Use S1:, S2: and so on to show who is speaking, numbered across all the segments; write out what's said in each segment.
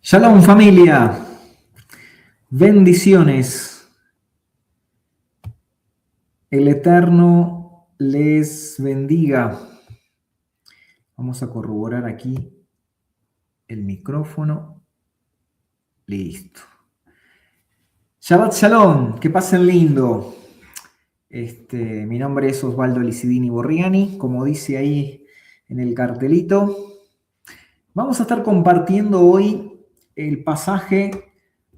S1: Shalom familia, bendiciones. El Eterno les bendiga. Vamos a corroborar aquí el micrófono. Listo. Shabbat Shalom, que pasen lindo. Mi nombre es Osvaldo Licidini Borriani, como dice ahí en el cartelito. Vamos a estar compartiendo hoy el pasaje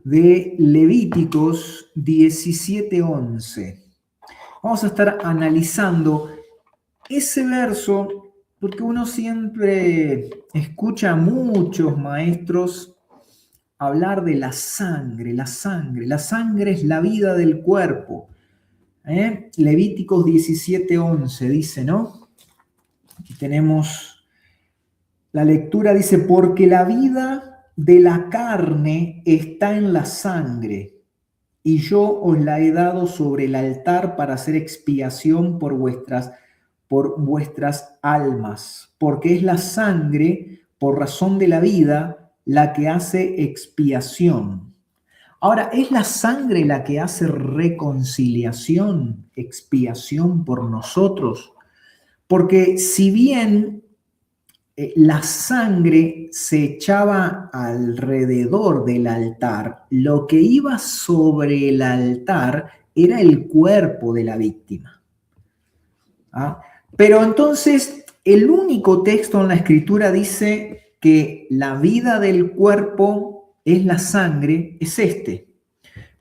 S1: de Levíticos 17:11. Vamos a estar analizando ese verso porque uno siempre escucha a muchos maestros hablar de la sangre. La sangre es la vida del cuerpo. Levíticos 17:11 dice, ¿no? Aquí tenemos la lectura, dice, porque la vida de la carne está en la sangre, y yo os la he dado sobre el altar para hacer expiación por vuestras almas, porque es la sangre, por razón de la vida, la que hace expiación. Ahora, ¿es la sangre la que hace reconciliación, expiación por nosotros? Porque si bien la sangre se echaba alrededor del altar, lo que iba sobre el altar era el cuerpo de la víctima. ¿Ah? Pero entonces el único texto en la Escritura dice que la vida del cuerpo es la sangre, es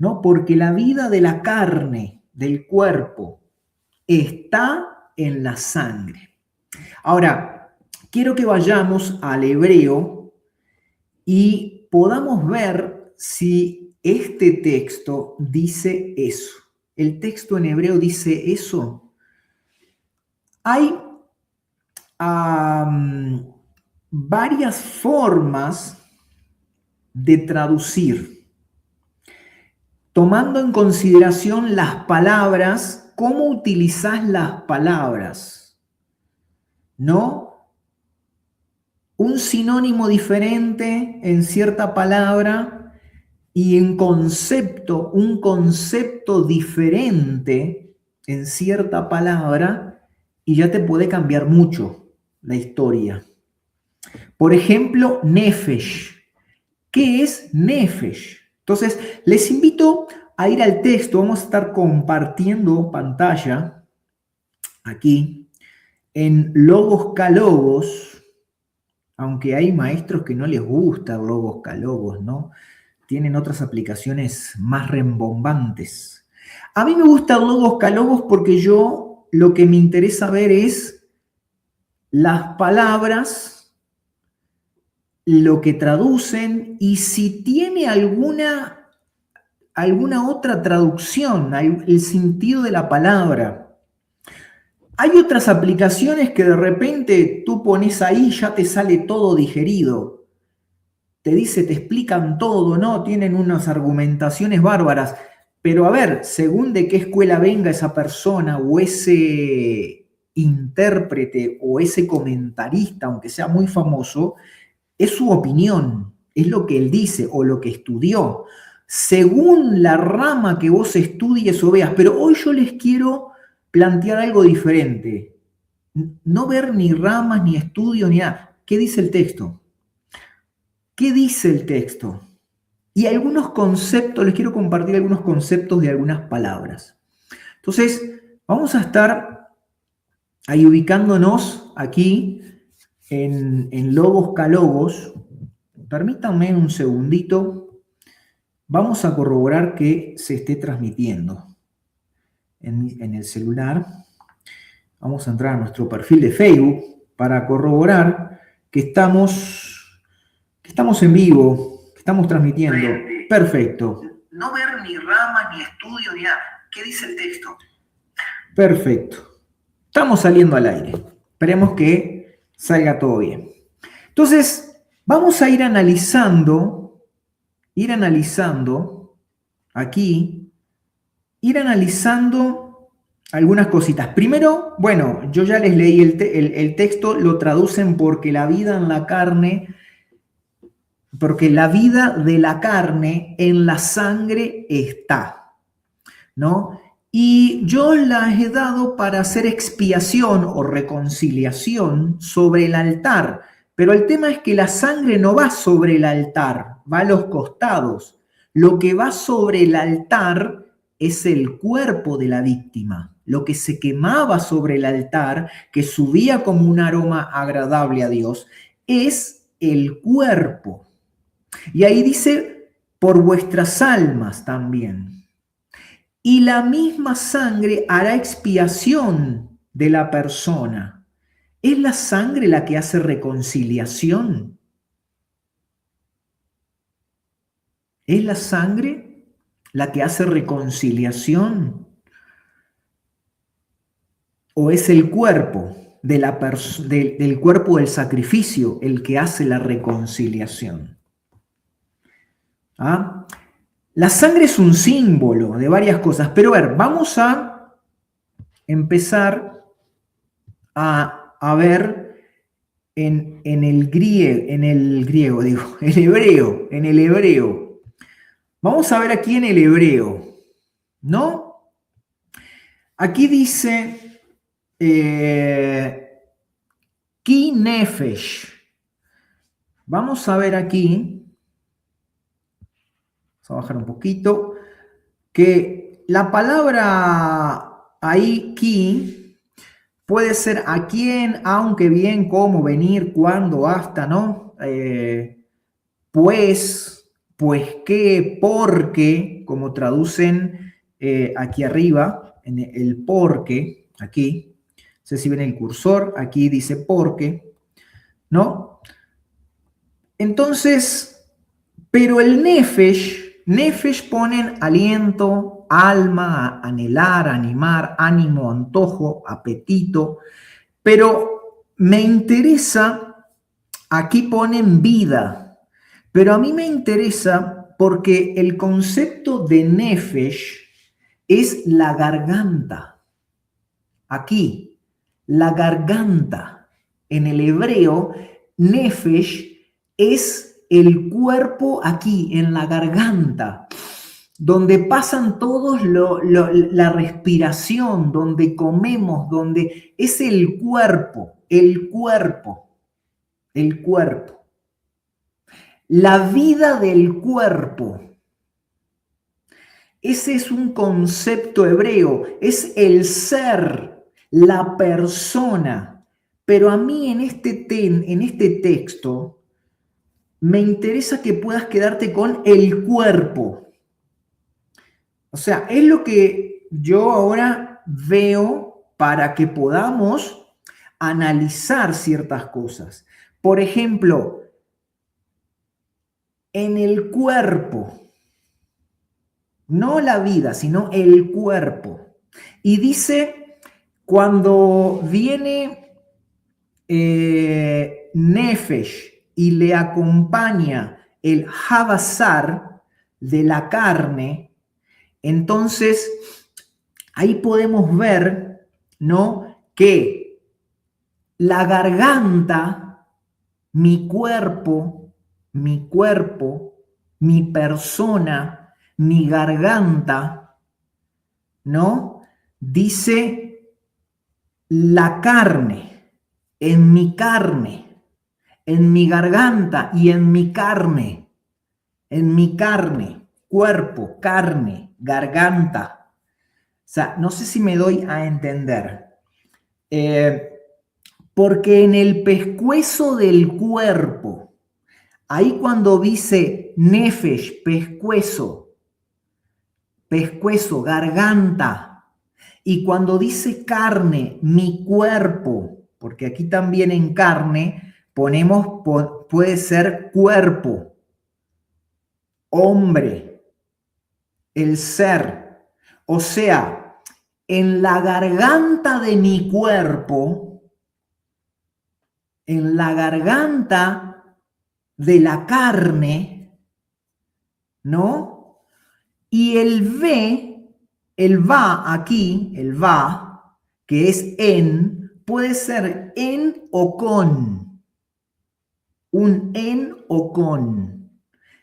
S1: ¿no? Porque la vida de la carne, del cuerpo, está en la sangre. Ahora, quiero que vayamos al hebreo y podamos ver si este texto dice eso. ¿El texto en hebreo dice eso? Hay varias formas de traducir, tomando en consideración las palabras, cómo utilizás las palabras, ¿no? Un sinónimo diferente en cierta palabra y en concepto, un concepto diferente en cierta palabra, y ya te puede cambiar mucho la historia. Por ejemplo, nefesh. ¿Qué es nefesh? Entonces, les invito a ir al texto. Vamos a estar compartiendo pantalla aquí en Logos Calogos. Aunque hay maestros que no les gusta el Logos Calogos, ¿no? Tienen otras aplicaciones más rembombantes. A mí me gusta el Logos Calogos porque yo lo que me interesa ver es las palabras, lo que traducen y si tiene alguna otra traducción, el sentido de la palabra. Hay otras aplicaciones que de repente tú pones ahí y ya te sale todo digerido. Te explican todo, ¿no? Tienen unas argumentaciones bárbaras. Pero a ver, según de qué escuela venga esa persona o ese intérprete o ese comentarista, aunque sea muy famoso, es su opinión, es lo que él dice o lo que estudió. Según la rama que vos estudies o veas, pero hoy yo les quiero plantear algo diferente. No ver ni ramas, ni estudios, ni nada. ¿Qué dice el texto? ¿Qué dice el texto? Y algunos conceptos, les quiero compartir algunos conceptos de algunas palabras. Entonces, vamos a estar ahí ubicándonos aquí en Logos Calogos. Permítanme un segundito. Vamos a corroborar que se esté transmitiendo en el celular. Vamos a entrar a nuestro perfil de Facebook para corroborar que estamos en vivo, que estamos transmitiendo. Perfecto. No ver ni ramas, ni estudio, ni nada. ¿Qué dice el texto? Perfecto. Estamos saliendo al aire. Esperemos que salga todo bien. Entonces, vamos a ir analizando aquí, ir analizando algunas cositas. Primero, bueno, yo ya les leí el texto, lo traducen porque la vida en la carne porque la vida de la carne en la sangre está, ¿no? Y yo las he dado para hacer expiación o reconciliación sobre el altar. Pero el tema es que la sangre no va sobre el altar, va a los costados. Lo que va sobre el altar es el cuerpo de la víctima. Lo que se quemaba sobre el altar, que subía como un aroma agradable a Dios, es el cuerpo. Y ahí dice, por vuestras almas también. Y la misma sangre hará expiación de la persona. ¿Es la sangre la que hace reconciliación? ¿Es la sangre la que hace reconciliación? ¿O es el cuerpo del cuerpo del sacrificio el que hace la reconciliación? ¿Ah? La sangre es un símbolo de varias cosas, pero a ver, vamos a empezar a ver en el griego, digo, en el hebreo. Vamos a ver aquí en el hebreo, ¿no? Aquí dice ki nefesh. Vamos a ver aquí, vamos a bajar un poquito, que la palabra ahí ki puede ser a quién, aunque, bien, cómo, venir, cuándo, hasta, ¿no? Pues qué, porque, como traducen aquí arriba, en el porque, aquí, no sé si ven el cursor, aquí dice porque, ¿no? Entonces, pero el nefesh ponen aliento, alma, anhelar, animar, ánimo, antojo, apetito, pero me interesa, aquí ponen vida, pero a mí me interesa porque el concepto de nefesh es la garganta. Aquí, la garganta. En el hebreo, nefesh es el cuerpo aquí, en la garganta, donde pasan todos la respiración, donde comemos, donde es el cuerpo, el cuerpo, el cuerpo. La vida del cuerpo. Ese es un concepto hebreo, es el ser, la persona. Pero a mí en este texto me interesa que puedas quedarte con el cuerpo. O sea, es lo que yo ahora veo para que podamos analizar ciertas cosas. Por ejemplo, en el cuerpo, no la vida, sino el cuerpo. Y dice, cuando viene Nefesh y le acompaña el Habasar de la carne, entonces ahí podemos ver, ¿no?, que la garganta, mi cuerpo, mi persona, mi garganta, ¿no? Dice la carne, en mi garganta y en mi carne, cuerpo, carne, garganta. O sea, no sé si me doy a entender. Porque en el pescuezo del cuerpo, ahí cuando dice nefesh, pescuezo, garganta, y cuando dice carne, mi cuerpo, porque aquí también en carne ponemos, puede ser cuerpo, hombre, el ser. O sea, en la garganta de mi cuerpo, en la garganta de la carne, ¿no? Y el va aquí, el va, que es en, puede ser en o con. Un en o con.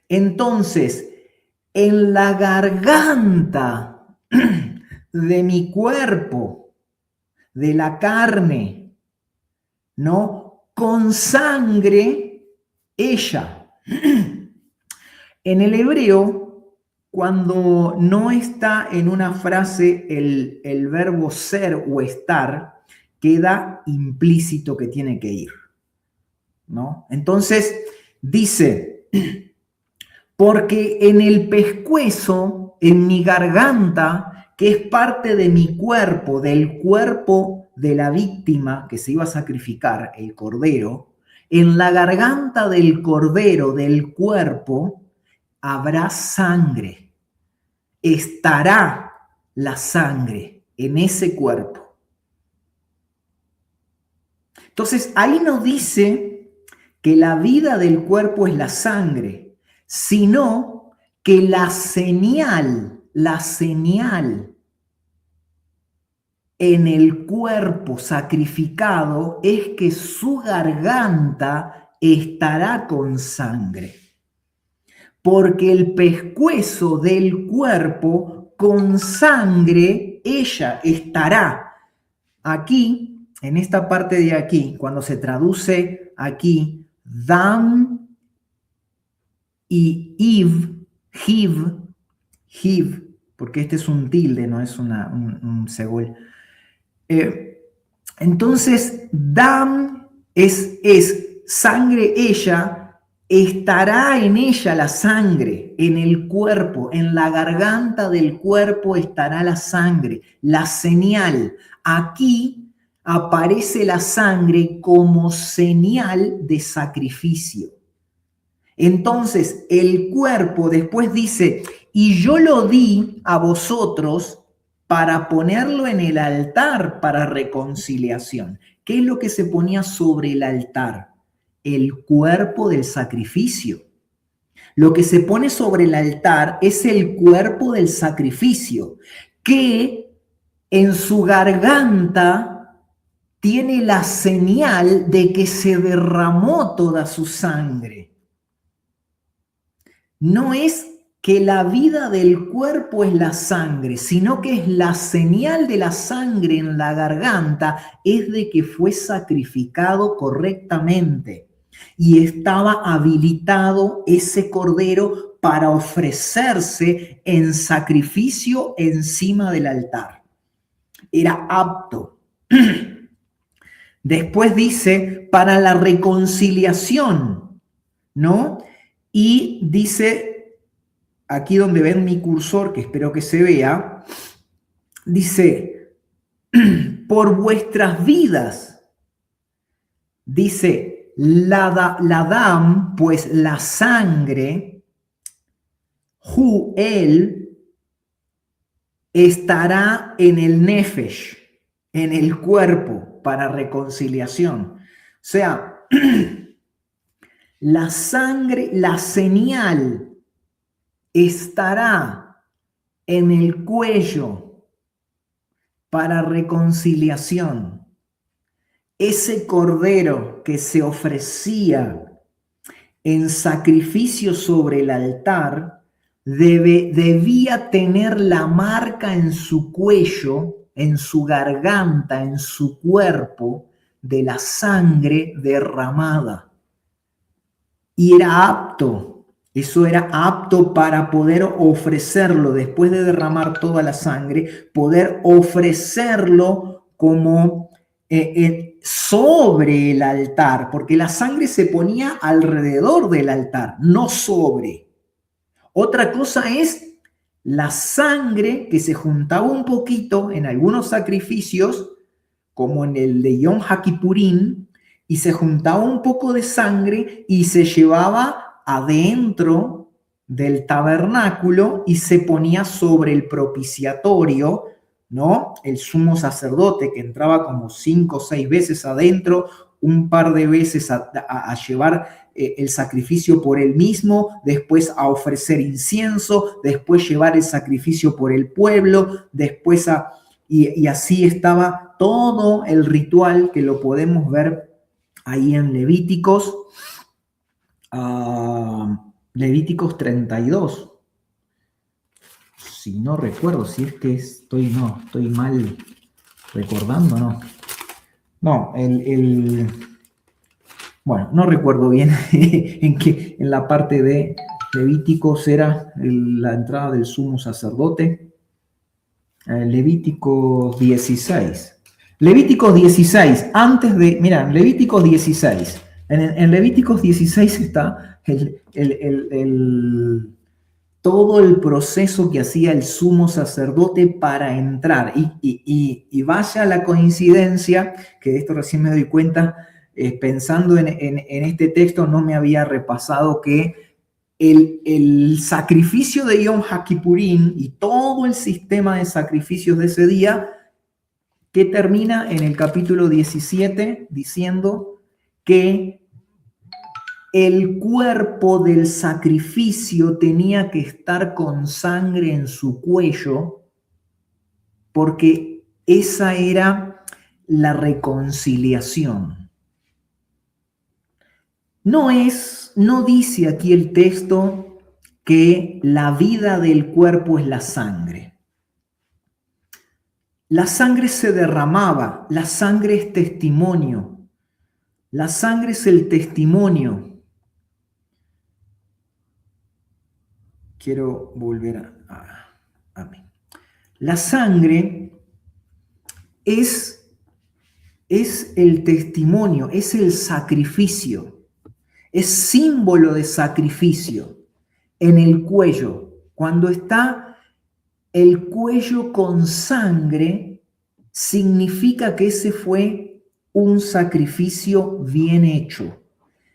S1: Entonces, en la garganta de mi cuerpo, de la carne, ¿no? Con sangre, ella. En el hebreo, cuando no está en una frase el verbo ser o estar, queda implícito que tiene que ir, ¿no? Entonces, dice, porque en el pescuezo, en mi garganta, que es parte de mi cuerpo, del cuerpo de la víctima que se iba a sacrificar, el cordero, en la garganta del cordero, del cuerpo, habrá sangre. Estará la sangre en ese cuerpo. Entonces, ahí no dice que la vida del cuerpo es la sangre, sino que la señal en el cuerpo sacrificado es que su garganta estará con sangre. Porque el pescuezo del cuerpo con sangre ella estará. Aquí, en esta parte de aquí, cuando se traduce aquí, dam y hiv, porque este es un tilde, no es un segol. Entonces, dam es sangre ella, estará en ella la sangre, en el cuerpo, en la garganta del cuerpo estará la sangre, la señal. Aquí aparece la sangre como señal de sacrificio. Entonces, el cuerpo después dice, y yo lo di a vosotros para ponerlo en el altar para reconciliación. ¿Qué es lo que se ponía sobre el altar? El cuerpo del sacrificio. Lo que se pone sobre el altar es el cuerpo del sacrificio, que en su garganta tiene la señal de que se derramó toda su sangre. No es que la vida del cuerpo es la sangre, sino que es la señal de la sangre en la garganta, es de que fue sacrificado correctamente y estaba habilitado ese cordero para ofrecerse en sacrificio encima del altar. Era apto. Después dice, para la reconciliación, ¿no? Y dice, aquí donde ven mi cursor, que espero que se vea, dice, por vuestras vidas, dice, la dam, pues la sangre, él, estará en el nefesh, en el cuerpo, para reconciliación. O sea, la sangre, la señal estará en el cuello para reconciliación. Ese cordero que se ofrecía en sacrificio sobre el altar debía tener la marca en su cuello, en su garganta, en su cuerpo, de la sangre derramada. Y era apto, eso era apto para poder ofrecerlo, después de derramar toda la sangre, poder ofrecerlo como sobre el altar, porque la sangre se ponía alrededor del altar, no sobre. Otra cosa es la sangre que se juntaba un poquito en algunos sacrificios, como en el de Yom HaKippurim, y se juntaba un poco de sangre y se llevaba adentro del tabernáculo y se ponía sobre el propiciatorio, ¿no? El sumo sacerdote que entraba como 5 o 6 veces adentro, un par de veces a llevar el sacrificio por él mismo, después a ofrecer incienso, después llevar el sacrificio por el pueblo, después y así estaba todo el ritual que lo podemos ver ahí en Levíticos. Levíticos 32. Si no recuerdo, si es que estoy mal recordando, no. No, bueno, no recuerdo bien en la parte de Levíticos era la entrada del sumo sacerdote. Levíticos 16. Levíticos 16, mira, Levíticos 16. En Levíticos 16 está todo el proceso que hacía el sumo sacerdote para entrar. Y vaya la coincidencia, que de esto recién me doy cuenta, pensando en este texto, no me había repasado que el sacrificio de Yom HaKippurim y todo el sistema de sacrificios de ese día, que termina en el capítulo 17 diciendo que el cuerpo del sacrificio tenía que estar con sangre en su cuello, porque esa era la reconciliación. No dice aquí el texto que la vida del cuerpo es la sangre. La sangre se derramaba, la sangre es testimonio, la sangre es el testimonio. Quiero volver a mí. La sangre es el testimonio, es el sacrificio, es símbolo de sacrificio en el cuello. Cuando está el cuello con sangre, significa que ese fue un sacrificio bien hecho.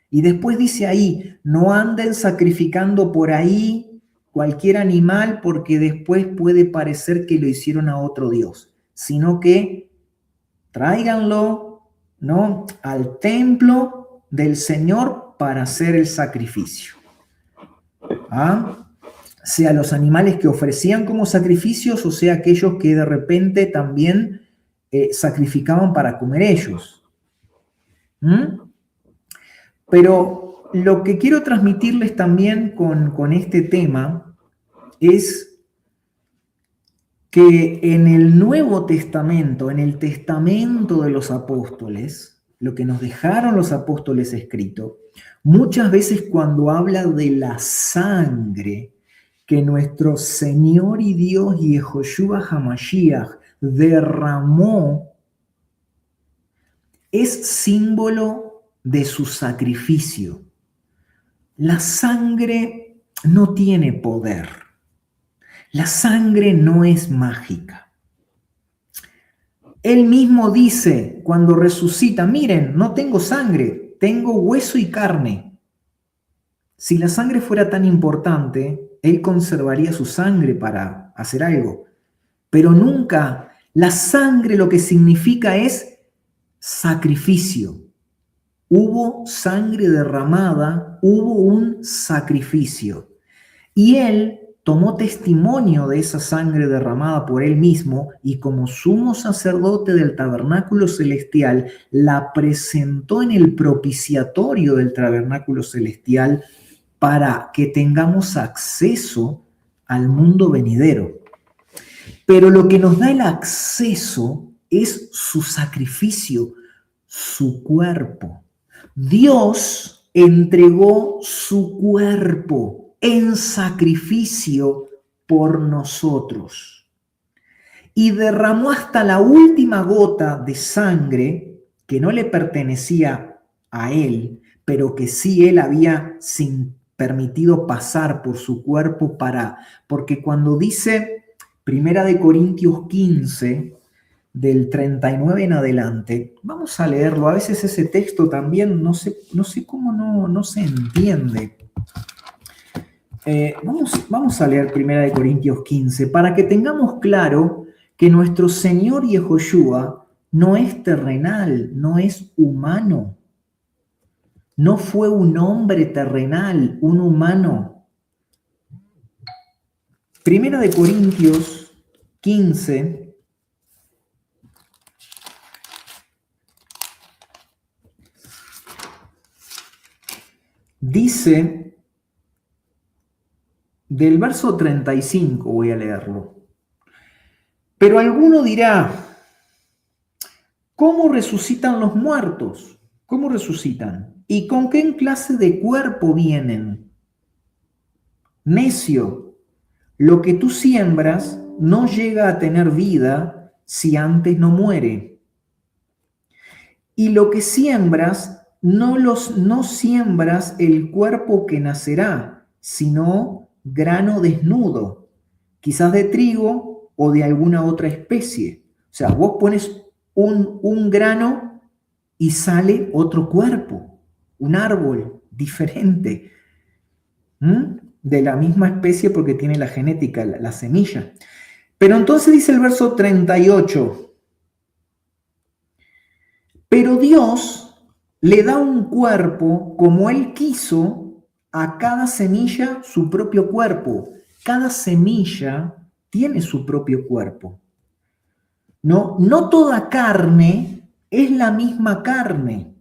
S1: Y después dice ahí, no anden sacrificando por ahí cualquier animal porque después puede parecer que lo hicieron a otro Dios, sino que tráiganlo, ¿no?, al templo del Señor para hacer el sacrificio. Sea los animales que ofrecían como sacrificios, o sea aquellos que de repente también sacrificaban para comer ellos. Pero lo que quiero transmitirles también con este tema es que en el Nuevo Testamento, en el Testamento de los apóstoles, lo que nos dejaron los apóstoles escrito, muchas veces cuando habla de la sangre que nuestro Señor y Dios Yehoshua HaMashiach derramó, es símbolo de su sacrificio. La sangre no tiene poder. La sangre no es mágica. Él mismo dice cuando resucita, miren, no tengo sangre, tengo hueso y carne. Si la sangre fuera tan importante, él conservaría su sangre para hacer algo. Pero nunca, la sangre lo que significa es sacrificio. Hubo sangre derramada, hubo un sacrificio. Y él tomó testimonio de esa sangre derramada por él mismo y como sumo sacerdote del tabernáculo celestial, la presentó en el propiciatorio del tabernáculo celestial para que tengamos acceso al mundo venidero. Pero lo que nos da el acceso es su sacrificio, su cuerpo. Dios entregó su cuerpo en sacrificio por nosotros y derramó hasta la última gota de sangre que no le pertenecía a él, pero que sí él había permitido pasar por su cuerpo porque cuando dice Primera de Corintios 15, del 39 en adelante, vamos a leerlo. A veces ese texto también no sé cómo no se entiende. Vamos a leer 1 Corintios 15 para que tengamos claro que nuestro Señor Yehoshua no es terrenal, no es humano. No fue un hombre terrenal, un humano. 1 Corintios 15. Dice del verso 35 voy a leerlo. Pero alguno dirá, ¿cómo resucitan los muertos? ¿Cómo resucitan? ¿Y con qué clase de cuerpo vienen? Necio, lo que tú siembras no llega a tener vida si antes no muere. Y lo que siembras, no siembras el cuerpo que nacerá, sino grano desnudo, quizás de trigo o de alguna otra especie. O sea, vos pones un grano y sale otro cuerpo, un árbol diferente, de la misma especie porque tiene la genética, la semilla. Pero entonces dice el verso 38, pero Dios le da un cuerpo como Él quiso a cada semilla su propio cuerpo. Cada semilla tiene su propio cuerpo. No toda carne es la misma carne,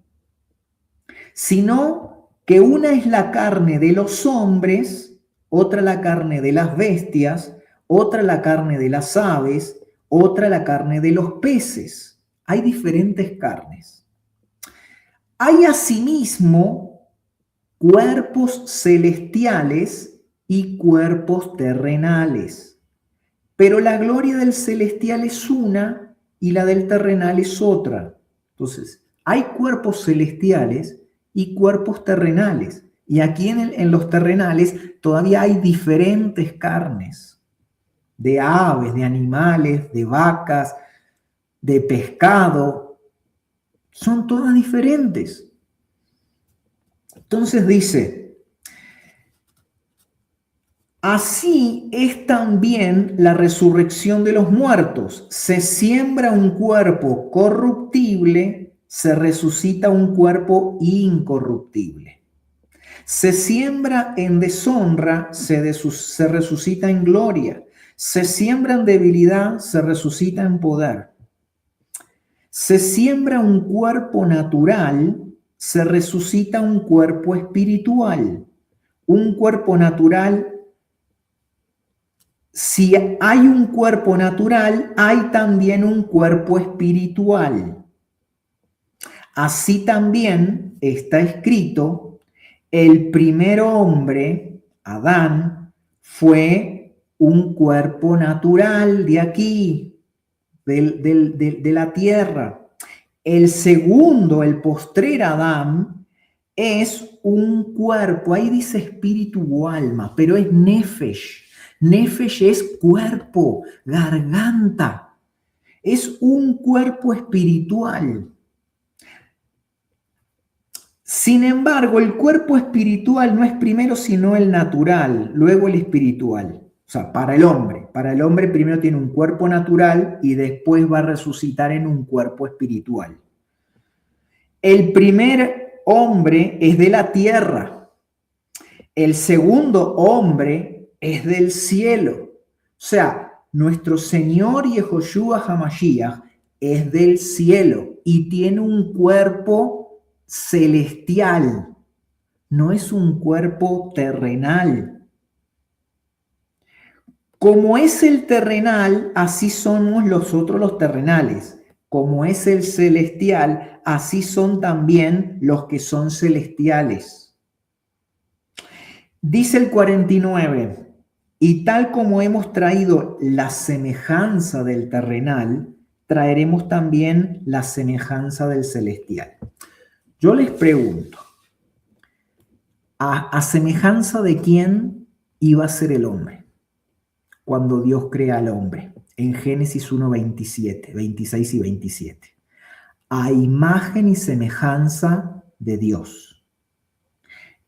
S1: sino que una es la carne de los hombres, otra la carne de las bestias, otra la carne de las aves, otra la carne de los peces. Hay diferentes carnes. Hay asimismo cuerpos celestiales y cuerpos terrenales, pero la gloria del celestial es una y la del terrenal es otra. Entonces, hay cuerpos celestiales y cuerpos terrenales, y aquí en los terrenales todavía hay diferentes carnes, de aves, de animales, de vacas, de pescado, son todas diferentes. Entonces dice, así es también la resurrección de los muertos. Se siembra un cuerpo corruptible, se resucita un cuerpo incorruptible. Se siembra en deshonra, se resucita en gloria. Se siembra en debilidad, se resucita en poder. Se siembra un cuerpo natural, se resucita un cuerpo espiritual. Un cuerpo natural, si hay un cuerpo natural, hay también un cuerpo espiritual. Así también está escrito, el primer hombre, Adán, fue un cuerpo natural de aquí, de la tierra. El segundo, el postrer Adán, es un cuerpo, ahí dice espíritu o alma, pero es nefesh. Nefesh es cuerpo, garganta. Es un cuerpo espiritual. Sin embargo, el cuerpo espiritual no es primero sino el natural, luego el espiritual. O sea, para el hombre primero tiene un cuerpo natural y después va a resucitar en un cuerpo espiritual. El primer hombre es de la tierra. El segundo hombre es del cielo. O sea, nuestro Señor Yehoshua HaMashiach es del cielo y tiene un cuerpo celestial. No es un cuerpo terrenal. Como es el terrenal, así somos nosotros los terrenales. Como es el celestial, así son también los que son celestiales. Dice el 49, y tal como hemos traído la semejanza del terrenal, traeremos también la semejanza del celestial. Yo les pregunto, ¿a semejanza de quién iba a ser el hombre cuando Dios crea al hombre? En Génesis 1, 26 y 27. A imagen y semejanza de Dios.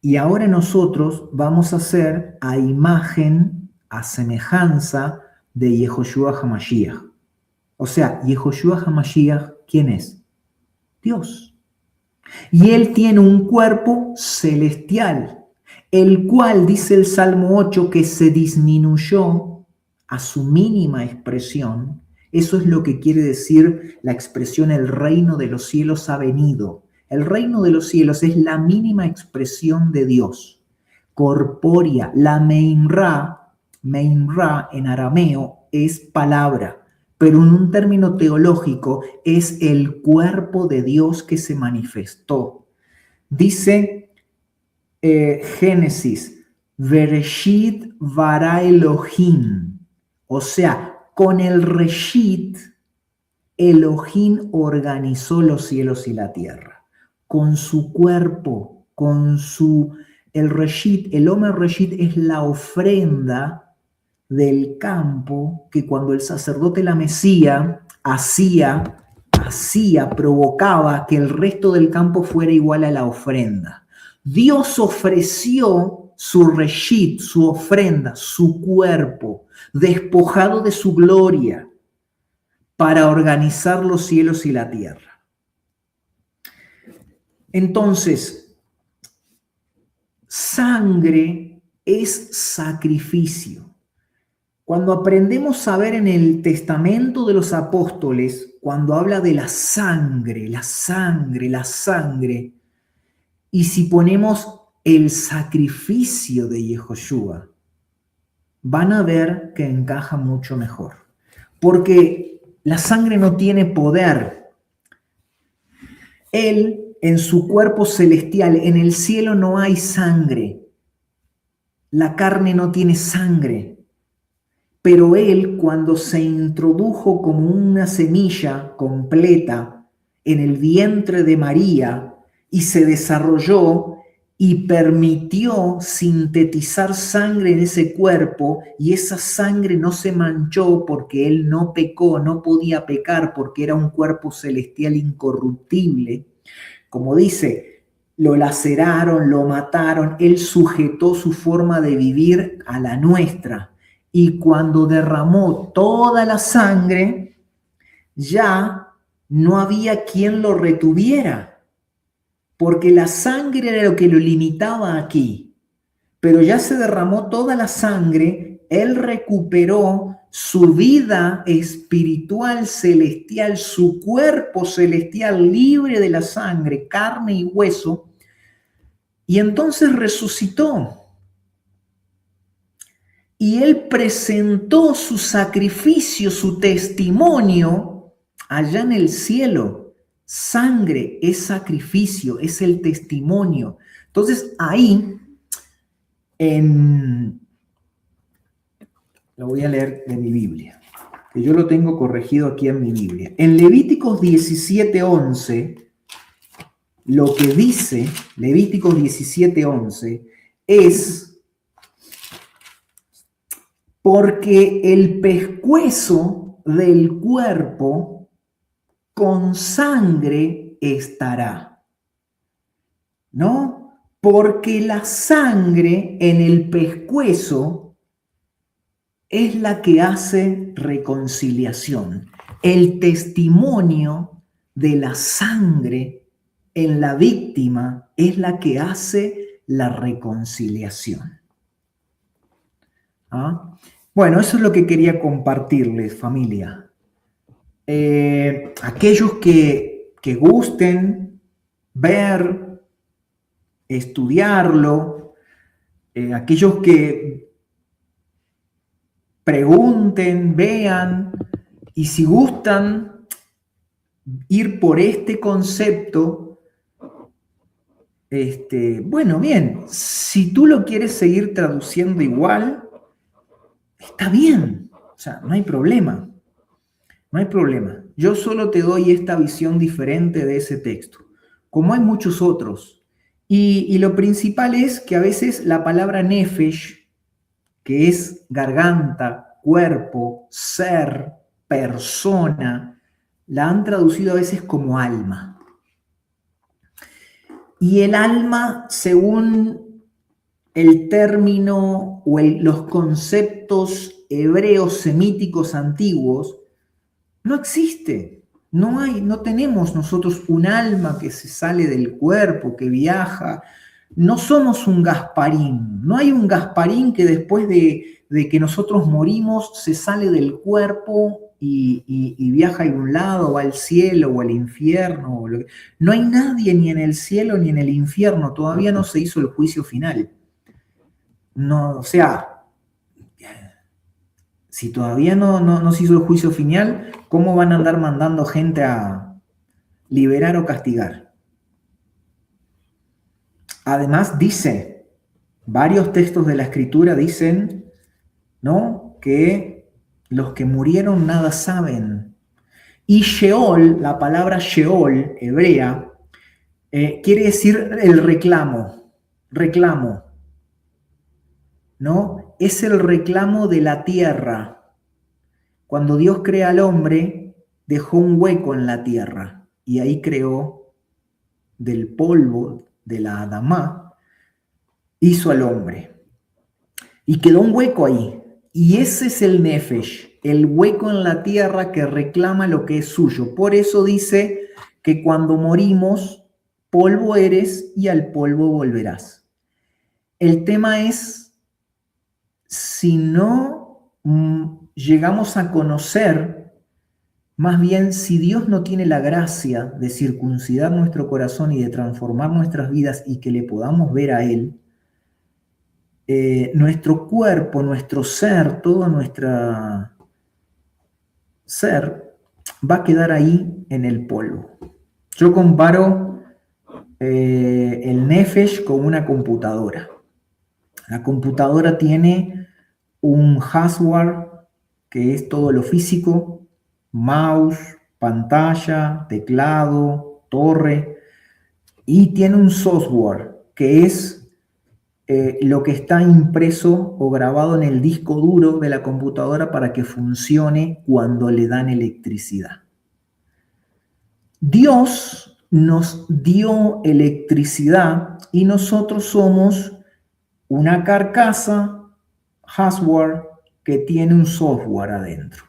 S1: Y ahora nosotros vamos a ser a imagen, a semejanza de Yehoshua HaMashiach. O sea, Yehoshua HaMashiach, ¿quién es? Dios. Y él tiene un cuerpo celestial, el cual, dice el Salmo 8, que se disminuyó a su mínima expresión. Eso es lo que quiere decir la expresión el reino de los cielos ha venido. El reino de los cielos es la mínima expresión de Dios. corpórea. La meinra en arameo es palabra, pero en un término teológico es el cuerpo de Dios que se manifestó. Dice Génesis, Bereshit bara Elohim, o sea, con el Reshit, Elohim organizó los cielos y la tierra, con su cuerpo, el Reshit, el Omer Reshit es la ofrenda del campo que cuando el sacerdote la mecía provocaba que el resto del campo fuera igual a la ofrenda. Dios ofreció su Reshit, su ofrenda, su cuerpo, despojado de su gloria, para organizar los cielos y la tierra. Entonces, sangre es sacrificio. Cuando aprendemos a ver en el Testamento de los Apóstoles, cuando habla de la sangre, y si ponemos el sacrificio de Yehoshua, van a ver que encaja mucho mejor. Porque la sangre no tiene poder. Él, en su cuerpo celestial, en el cielo no hay sangre. La carne no tiene sangre. Pero él, cuando se introdujo como una semilla completa en el vientre de María y se desarrolló y permitió sintetizar sangre en ese cuerpo, y esa sangre no se manchó porque él no pecó, no podía pecar porque era un cuerpo celestial incorruptible. Como dice, lo laceraron, lo mataron, él sujetó su forma de vivir a la nuestra. Y cuando derramó toda la sangre, ya no había quien lo retuviera, porque la sangre era lo que lo limitaba aquí. Pero ya se derramó toda la sangre, él recuperó su vida espiritual celestial, su cuerpo celestial libre de la sangre, carne y hueso, y entonces resucitó. Y él presentó su sacrificio, su testimonio allá en el cielo. Sangre es sacrificio, es el testimonio. Entonces ahí, lo voy a leer de mi Biblia, que yo lo tengo corregido aquí en mi Biblia. En Levíticos 17:11, lo que dice Levíticos 17:11 es: porque el pescuezo del cuerpo con sangre estará, ¿no? Porque la sangre en el pescuezo es la que hace reconciliación. El testimonio de la sangre en la víctima es la que hace la reconciliación. ¿Ah? Bueno, eso es lo que quería compartirles, familia. Aquellos que gusten ver, estudiarlo, aquellos que pregunten, vean, y si gustan ir por este concepto, bueno, bien, si tú lo quieres seguir traduciendo igual, está bien, o sea, no hay problema. No hay problema. Yo solo te doy esta visión diferente de ese texto, como hay muchos otros. Y lo principal es que a veces la palabra nefesh, que es garganta, cuerpo, ser, persona, la han traducido a veces como alma. Y el alma, según el término o los conceptos hebreos semíticos antiguos, no existe, no tenemos nosotros un alma que se sale del cuerpo, que viaja. No somos un Gasparín, no hay un Gasparín que después de que nosotros morimos se sale del cuerpo y viaja a un lado, va al cielo o al infierno. No hay nadie ni en el cielo ni en el infierno, todavía no se hizo el juicio final. No, o sea, si todavía no se hizo el juicio final, ¿cómo van a andar mandando gente a liberar o castigar? Además dice, varios textos de la Escritura dicen, ¿no?, que los que murieron nada saben. Y Sheol, la palabra Sheol, hebrea, quiere decir el reclamo, ¿no? Es el reclamo de la tierra. Cuando Dios crea al hombre, dejó un hueco en la tierra y ahí creó del polvo de la Adamá, hizo al hombre. Y quedó un hueco ahí. Y ese es el Nefesh, el hueco en la tierra que reclama lo que es suyo. Por eso dice que cuando morimos, polvo eres y al polvo volverás. El tema es, si no llegamos a conocer, más bien si Dios no tiene la gracia de circuncidar nuestro corazón y de transformar nuestras vidas y que le podamos ver a Él, nuestro cuerpo, nuestro ser, todo nuestro ser va a quedar ahí en el polvo. Yo comparo el Nefesh con una computadora. La computadora tiene un hardware que es todo lo físico, mouse, pantalla, teclado, torre, y tiene un software que es lo que está impreso o grabado en el disco duro de la computadora para que funcione cuando le dan electricidad. Dios nos dio electricidad y nosotros somos una carcasa, hardware, que tiene un software adentro.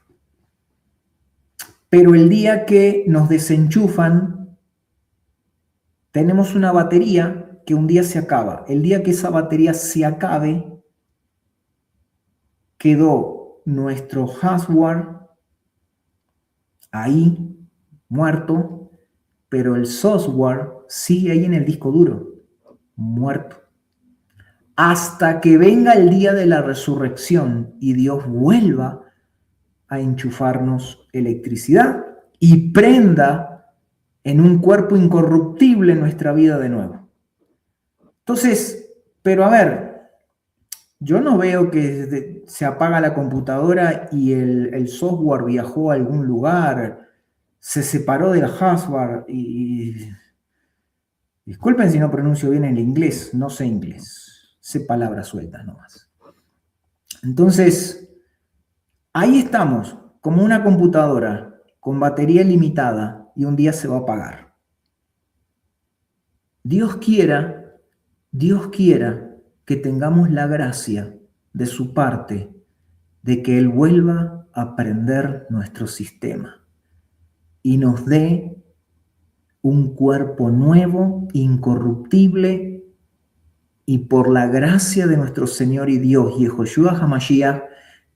S1: Pero el día que nos desenchufan, tenemos una batería que un día se acaba. El día que esa batería se acabe, quedó nuestro hardware ahí, muerto, pero el software sigue ahí en el disco duro, muerto. Hasta que venga el día de la resurrección y Dios vuelva a enchufarnos electricidad y prenda en un cuerpo incorruptible nuestra vida de nuevo. Entonces, pero a ver, yo no veo que se apaga la computadora y el software viajó a algún lugar, se separó del hardware y disculpen si no pronuncio bien el inglés, no sé inglés, sé palabras sueltas nomás. Entonces, ahí estamos, como una computadora con batería limitada y un día se va a apagar. Dios quiera que tengamos la gracia de su parte de que Él vuelva a prender nuestro sistema y nos dé un cuerpo nuevo, incorruptible, y por la gracia de nuestro Señor y Dios, Yehoshua HaMashiach,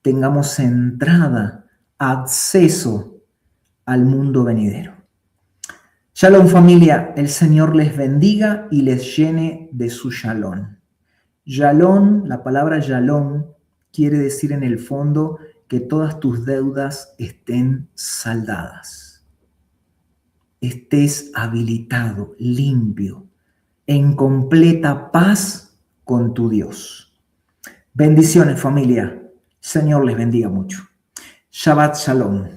S1: tengamos entrada, acceso al mundo venidero. Shalom familia, el Señor les bendiga y les llene de su shalom. Shalom, la palabra shalom quiere decir en el fondo que todas tus deudas estén saldadas. Estés habilitado, limpio, en completa paz con tu Dios. Bendiciones familia, Señor les bendiga mucho. Shabbat Shalom.